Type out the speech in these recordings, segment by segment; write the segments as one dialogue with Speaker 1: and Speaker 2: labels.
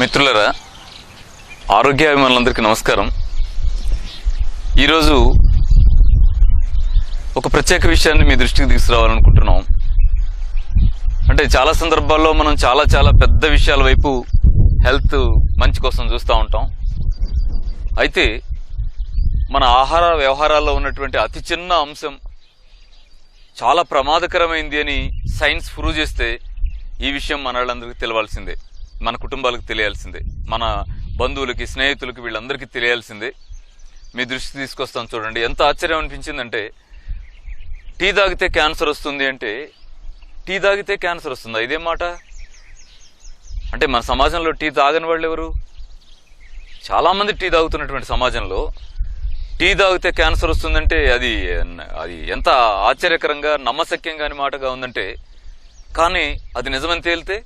Speaker 1: మిత్రులరా, ఆరోగ్యాభిమానులందరికీ నమస్కారం. ఈరోజు ఒక ప్రత్యేక విషయాన్ని మీ దృష్టికి తీసుకురావాలనుకుంటున్నాం. అంటే చాలా సందర్భాల్లో మనం చాలా పెద్ద విషయాల వైపు హెల్త్ మంచి కోసం చూస్తూ ఉంటాం. అయితే మన ఆహార వ్యవహారాల్లో ఉన్నటువంటి అతి చిన్న అంశం చాలా ప్రమాదకరమైంది అని సైన్స్ ప్రూవ్ చేస్తే ఈ విషయం మన వాళ్ళందరికీ తెలియాల్సిందే, మన కుటుంబాలకు తెలియాల్సిందే, మన బంధువులకి, స్నేహితులకి, వీళ్ళందరికీ తెలియాల్సిందే. మీ దృష్టికి తీసుకొస్తాను చూడండి. ఎంత ఆశ్చర్యం అనిపించిందంటే, టీ తాగితే క్యాన్సర్ వస్తుంది అంటే, టీ తాగితే క్యాన్సర్ వస్తుందా? ఇదేం మాట? అంటే మన సమాజంలో టీ తాగని వాళ్ళు ఎవరు? చాలామంది టీ తాగుతున్నటువంటి సమాజంలో టీ తాగితే క్యాన్సర్ వస్తుందంటే అది ఎంత ఆశ్చర్యకరంగా, నమ్మశక్యం కాని మాటగా ఉందంటే, కానీ అది నిజమని తేలితే,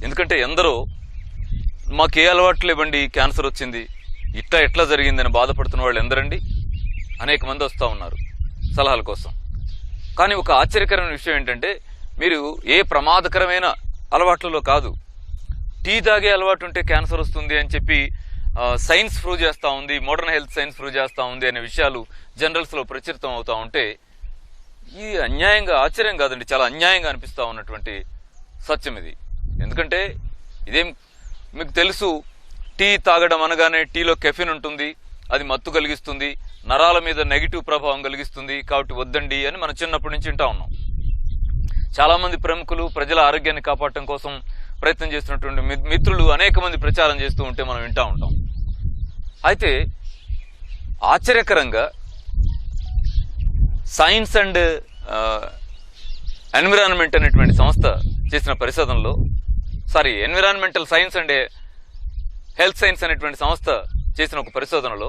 Speaker 1: ఎందుకంటే ఎందరో మాకు ఏ అలవాట్లు ఇవ్వండి క్యాన్సర్ వచ్చింది, ఎట్లా జరిగిందని బాధపడుతున్న వాళ్ళు ఎందరండి? అనేక మంది వస్తూ ఉన్నారు సలహాల కోసం. కానీ ఒక ఆశ్చర్యకరమైన విషయం ఏంటంటే, మీరు ఏ ప్రమాదకరమైన అలవాట్లలో కాదు, టీ తాగే అలవాటు ఉంటే క్యాన్సర్ వస్తుంది అని చెప్పి సైన్స్ ప్రూవ్ చేస్తూ ఉంది, మోడర్న్ హెల్త్ సైన్స్ ప్రూవ్ చేస్తూ ఉంది అనే విషయాలు జనరల్స్లో ప్రచురితం అవుతూ ఉంటే, ఇది అన్యాయంగా, ఆశ్చర్యం కాదండి, చాలా అన్యాయంగా అనిపిస్తూ ఉన్నటువంటి సత్యం ఇది. ఎందుకంటే ఇదేం మీకు తెలుసు, టీ తాగడం అనగానే టీలో కెఫిన్ ఉంటుంది, అది మత్తు కలిగిస్తుంది, నరాల మీద నెగిటివ్ ప్రభావం కలిగిస్తుంది, కాబట్టి వద్దండి అని మనం చిన్నప్పటి నుంచి వింటా ఉన్నాం. చాలామంది ప్రముఖులు ప్రజల ఆరోగ్యాన్ని కాపాడటం కోసం ప్రయత్నం చేస్తున్నటువంటి మిత్రులు అనేక మంది ప్రచారం చేస్తూ ఉంటే మనం వింటూ ఉంటాం. అయితే ఆశ్చర్యకరంగా సైన్స్ అండ్ ఎన్విరాన్మెంట్ అనేటువంటి సంస్థ చేసిన పరిశోధనలో, environmental science and health science అనేటువంటి సంస్థ చేసిన ఒక పరిశోధనలో,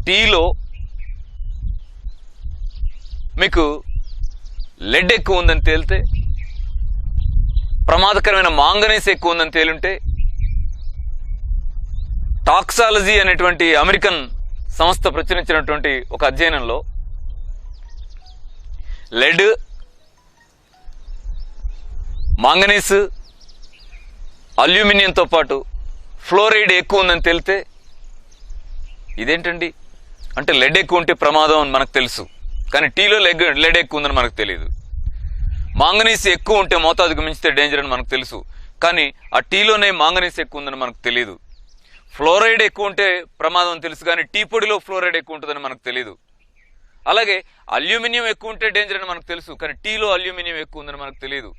Speaker 1: టీలో మీకు లెడ్ ఎక్కువ ఉందని తేలితే, ప్రమాదకరమైన మాంగనీస్ ఎక్కువ ఉందని తేలుంటే, టాక్సాలజీ అనేటువంటి అమెరికన్ సంస్థ ప్రచురించినటువంటి ఒక అధ్యయనంలో లెడ్, మాంగనీస్, అల్యూమినియంతో పాటు ఫ్లోరైడ్ ఎక్కువ ఉందని తేలితే, ఇదేంటండి అంటే లెడ్ ఎక్కువ ఉంటే ప్రమాదం అని మనకు తెలుసు, కానీ టీలో లెడ్ ఎక్కువ ఉందని మనకు తెలియదు. మాంగనీస్ ఎక్కువ ఉంటే మోతాదుకు మించితే డేంజర్ అని మనకు తెలుసు, కానీ ఆ టీలోనే మాంగనీస్ ఎక్కువ ఉందని మనకు తెలియదు. ఫ్లోరైడ్ ఎక్కువ ఉంటే ప్రమాదం అని తెలుసు, కానీ టీ పొడిలో ఫ్లోరైడ్ ఎక్కువ ఉంటుందని మనకు తెలియదు. అలాగే అల్యూమినియం ఎక్కువ ఉంటే డేంజర్ అని మనకు తెలుసు, కానీ టీలో అల్యూమినియం ఎక్కువ ఉందని మనకు తెలియదు.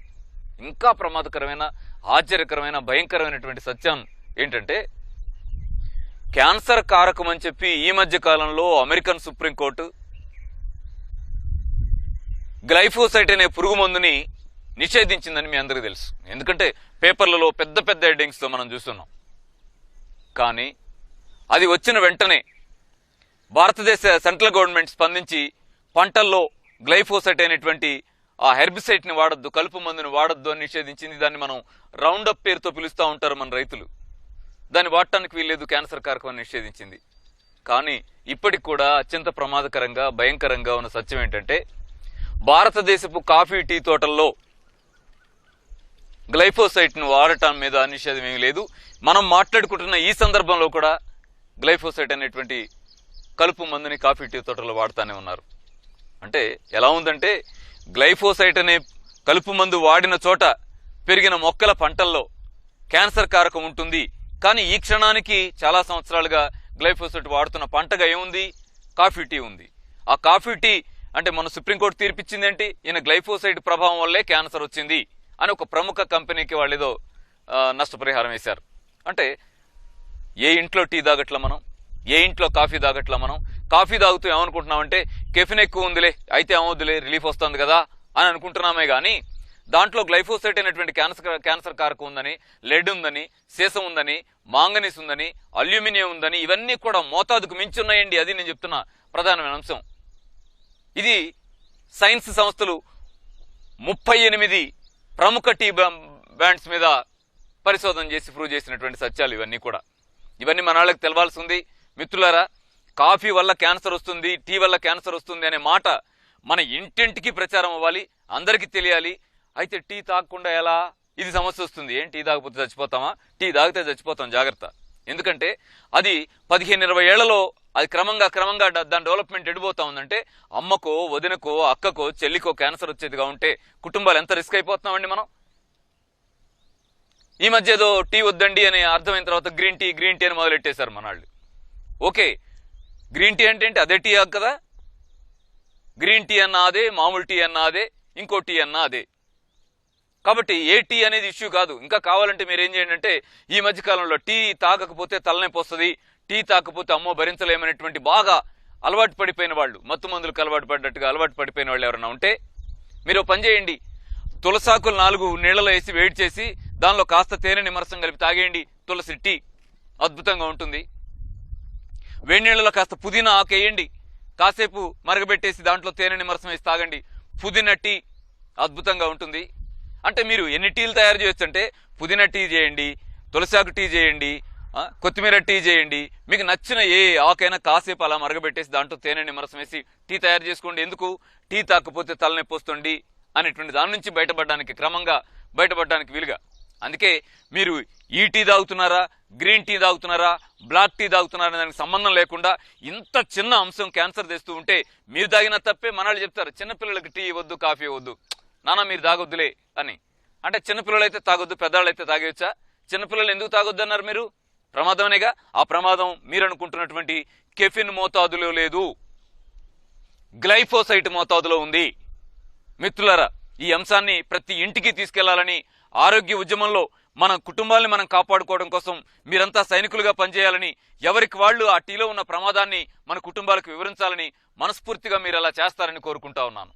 Speaker 1: ఇంకా ప్రమాదకరమైన, ఆశ్చర్యకరమైన, భయంకరమైనటువంటి సత్యం ఏంటంటే, క్యాన్సర్ కారకం అని చెప్పి ఈ మధ్య కాలంలో అమెరికన్ సుప్రీంకోర్టు గ్లైఫోసైట్ అనే పురుగు మందుని నిషేధించిందని మీ అందరికీ తెలుసు. ఎందుకంటే పేపర్లలో పెద్ద హెడ్డింగ్స్తో మనం చూస్తున్నాం. కానీ అది వచ్చిన వెంటనే భారతదేశ సెంట్రల్ గవర్నమెంట్ స్పందించి పంటల్లో గ్లైఫోసైట్ అనేటువంటి ఆ హెర్బిసైడ్ని వాడద్దు, కలుపు మందుని వాడద్దు అని నిషేధించింది. దాన్ని మనం రౌండప్ పేరుతో పిలుస్తూ ఉంటారు మన రైతులు. దాన్ని వాడటానికి వీల్లేదు, క్యాన్సర్ కారకం అని నిషేధించింది. కానీ ఇప్పటికి కూడా అత్యంత ప్రమాదకరంగా, భయంకరంగా ఉన్న సత్యం ఏంటంటే, భారతదేశపు కాఫీ, టీ తోటల్లో గ్లైఫోసైట్ను వాడటం మీద నిషేధం ఏమీ లేదు. మనం మాట్లాడుకుంటున్న ఈ సందర్భంలో కూడా గ్లైఫోసైట్ అనేటువంటి కలుపు మందుని కాఫీ, టీ తోటల్లో వాడుతూనే ఉన్నారు. అంటే ఎలా ఉందంటే, గ్లైఫోసైట్ అనే కలుపు మందు వాడిన చోట పెరిగిన మొక్కల పంటల్లో క్యాన్సర్ కారకం ఉంటుంది, కానీ ఈ క్షణానికి చాలా సంవత్సరాలుగా గ్లైఫోసైట్ వాడుతున్న పంటగా ఏముంది? కాఫీ, టీ ఉంది. ఆ కాఫీ, టీ అంటే మన సుప్రీంకోర్టు తీర్పిచ్చింది ఏంటి? ఈయన గ్లైఫోసైట్ ప్రభావం వల్లే క్యాన్సర్ వచ్చింది అని ఒక ప్రముఖ కంపెనీకి వాళ్ళు ఏదో నష్టపరిహారం వేశారు. అంటే ఏ ఇంట్లో టీ తాగట్లా మనం, ఏ ఇంట్లో కాఫీ తాగట్లా మనం? కాఫీ తాగుతూ ఏమనుకుంటున్నామంటే, కెఫిన్ ఎక్కువ ఉందిలే, అయితే ఏమవుద్దులే, రిలీఫ్ వస్తుంది కదా అని అనుకుంటున్నామే. కానీ దాంట్లో గ్లైఫోసైట్ అనేటువంటి క్యాన్సర్ కారకం ఉందని, లెడ్ ఉందని, సీసం ఉందని, మాంగనీస్ ఉందని, అల్యూమినియం ఉందని, ఇవన్నీ కూడా మోతాదుకు మించి ఉన్నాయండి. అది నేను చెప్తున్న ప్రధానమైన అంశం. ఇది సైన్స్ సంస్థలు 38 ప్రముఖ టీ బ్రాండ్స్ మీద పరిశోధన చేసి ప్రూవ్ చేసినటువంటి సత్యాలు ఇవన్నీ కూడా. ఇవన్నీ మన వాళ్ళకి తెలవాల్సి ఉంది. మిత్రులారా, కాఫీ వల్ల క్యాన్సర్ వస్తుంది, టీ వల్ల క్యాన్సర్ వస్తుంది అనే మాట మన ఇంటింటికి ప్రచారం అవ్వాలి, అందరికీ తెలియాలి. అయితే టీ తాగకుండా ఎలా ఇది సమస్య వస్తుంది. ఏం టీ తాగకపోతే చచ్చిపోతామా? టీ తాగితే చచ్చిపోతాం, జాగ్రత్త. ఎందుకంటే అది 15-20 ఏళ్లలో అది క్రమంగా దాని డెవలప్మెంట్ ఎడిపోతా ఉందంటే అమ్మకో, వదినకో, అక్కకో, చెల్లికో క్యాన్సర్ వచ్చేదిగా ఉంటే కుటుంబాలు ఎంత రిస్క్ అయిపోతున్నామండి మనం. ఈ మధ్య ఏదో టీ వద్దండి అని అర్థమైన తర్వాత గ్రీన్ టీ అని మొదలెట్టేశారు మనాళ్ళు. ఓకే, గ్రీన్ టీ అంటే అదే టీ కదా. గ్రీన్ టీ అన్నా అదే, మామూలు టీ అన్నా అదే, ఇంకో టీ అన్నా అదే. కాబట్టి ఏ టీ అనేది ఇష్యూ కాదు. ఇంకా కావాలంటే మీరు ఏం చేయండి అంటే ఈ మధ్య కాలంలో టీ తాగకపోతే తలనొప్పి వస్తుంది, టీ తాగకపోతే అమ్మో భరించలేమనేటువంటి బాగా అలవాటు పడిపోయిన వాళ్ళు, మత్తు మందులకు అలవాటు పడ్డట్టుగా అలవాటు పడిపోయిన వాళ్ళు ఎవరైనా ఉంటే మీరు పని చేయండి. తులసాకులు 4 నీళ్లలో వేసి వేడి చేసి దానిలో కాస్త తేనె నిమ్మరసం కలిపి తాగేయండి. తులసి టీ అద్భుతంగా ఉంటుంది. వేడి నీళ్లలో కాస్త పుదీనా ఆకు వేయండి, కాసేపు మరగబెట్టేసి దాంట్లో తేనె నిమ్మరసం వేసి తాగండి. పుదీనా టీ అద్భుతంగా ఉంటుంది. అంటే మీరు ఎన్ని టీలు తయారు చేయొచ్చు అంటే పుదీనా టీ చేయండి, తులసాకు టీ చేయండి, కొత్తిమీర టీ చేయండి. మీకు నచ్చిన ఏ ఆకైనా కాసేపు అలా మరగబెట్టేసి దాంట్లో తేనె నిమ్మరసం వేసి టీ తయారు చేసుకోండి. ఎందుకు? టీ తాకపోతే తలనొప్పి వస్తుంది అనేటువంటి దాని నుంచి బయటపడడానికి, క్రమంగా బయటపడడానికి వీలుగా. అందుకే మీరు ఈ టీ తాగుతున్నారా, గ్రీన్ టీ తాగుతున్నారా, బ్లాక్ టీ తాగుతున్నారా దానికి సంబంధం లేకుండా ఇంత చిన్న అంశం క్యాన్సర్ తెస్తూ ఉంటే మీరు తాగిన తప్పే మనాళ్ళు చెప్తారు. చిన్నపిల్లలకి టీ వద్దు, కాఫీ వద్దు, నాన్న మీరు తాగొద్దులే అని. అంటే చిన్నపిల్లలు అయితే తాగొద్దు, పెద్దవాళ్ళు అయితే తాగేయచ్చా? చిన్నపిల్లలు ఎందుకు తాగొద్దు అన్నారు మీరు? ప్రమాదమనేగా. ఆ ప్రమాదం మీరు అనుకుంటున్నటువంటి కెఫిన్ మోతాదులో లేదు, గ్లైఫోసైట్ మోతాదులో ఉంది. మిత్రులారా, ఈ అంశాన్ని ప్రతి ఇంటికి తీసుకెళ్లాలని, ఆరోగ్య ఉద్యమంలో మన కుటుంబాన్ని మనం కాపాడుకోవడం కోసం మీరంతా సైనికులుగా పనిచేయాలని, ఎవరికి వాళ్ళు ఆ టీలో ఉన్న ప్రమాదాన్ని మన కుటుంబాలకు వివరించాలని మనస్ఫూర్తిగా మీరు అలా చేస్తారని కోరుకుంటా ఉన్నాను.